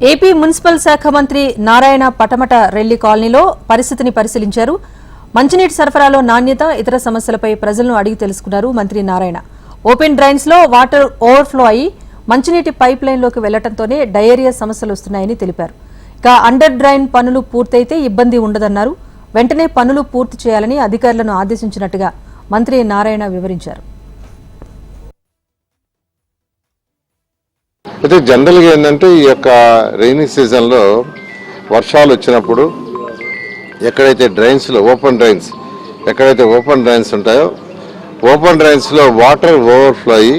AP municipal శాఖ మంత్రి నారాయణ పటమట రెల్లి కాలనీలో పరిస్థితిని పరిశీలించారు. మంచినీటి సరఫరాలో నాణ్యత, ఇతర సమస్యలపై ప్రజలను అడిగి తెలుసుకున్నారు మంత్రి నారాయణ. ఓపెన్ డ్రైన్స్ లో వాటర్ ఓవర్ఫ్లో అయి మంచినీటి పైప్ లైన్లోకి వెళ్లడంతోనే డయేరియా సమస్యలు వస్తున్నాయని తెలిపారు. ఇక అండర్ డ్రైన్ పనులు పూర్తయితే ఇబ్బంది ఉండదన్నారు. వెంటనే పనులు పూర్తి చేయాలని అధికారులను ఆదేశించినట్టుగా మంత్రి నారాయణ వివరించారు. అయితే జనరల్గా ఏంటంటే ఈ యొక్క రైనీ సీజన్లో వర్షాలు వచ్చినప్పుడు ఎక్కడైతే డ్రైన్స్లో ఓపెన్ డ్రైన్స్ ఉంటాయో ఓపెన్ డ్రైన్స్లో వాటర్ ఓవర్ఫ్లో అయ్యి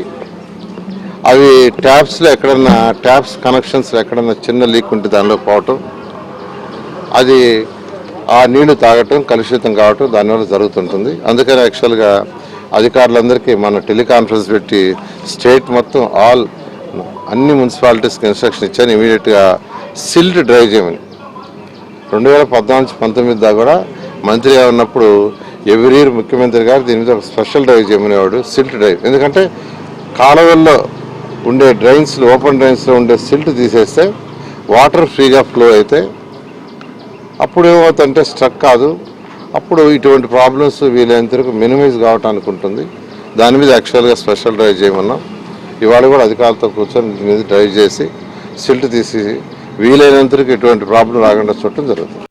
అవి ట్యాప్స్లో ఎక్కడన్నా ట్యాప్స్ కనెక్షన్స్లో ఎక్కడన్నా చిన్న లీక్ ఉంటే దానిలో పోవటం, అది ఆ నీళ్లు తాగటం, కలుషితం కావటం దానివల్ల జరుగుతుంటుంది. అందుకని యాక్చువల్గా అధికారులందరికీ మన టెలికాన్ఫరెన్స్ పెట్టి స్టేట్ మొత్తం అన్ని మున్సిపాలిటీస్కి ఇన్స్ట్రక్షన్ ఇచ్చాను. ఇమీడియట్గా సిల్ట్ డ్రైవ్ చేయమని 2014-19 దాకా కూడా మంత్రిగా ఉన్నప్పుడు ఎవ్రీ ఇయర్ ముఖ్యమంత్రి గారు దీని మీద ఒక స్పెషల్ డ్రైవ్ చేయమనేవాడు, సిల్ట్ డ్రైవ్. ఎందుకంటే కాలువల్లో ఉండే డ్రైన్స్లో ఓపెన్ డ్రైన్స్లో ఉండే సిల్ట్ తీసేస్తే వాటర్ ఫ్రీగా ఫ్లో అయితే అప్పుడు ఏమవుతుందంటే స్ట్రక్ కాదు, అప్పుడు ఇటువంటి ప్రాబ్లమ్స్ వీలైనంత వరకు మినిమైజ్ కావటానికి ఉంటుంది. దాని మీద యాక్చువల్గా స్పెషల్ డ్రైవ్ చేయమన్నాం. ఇవాళ కూడా అధికారులతో కూర్చొని దీని మీద డ్రైవ్ చేసి సిల్ట్ తీసి వీలైనంతరకు ఎటువంటి ప్రాబ్లం రాకుండా చూడటం జరుగుతుంది.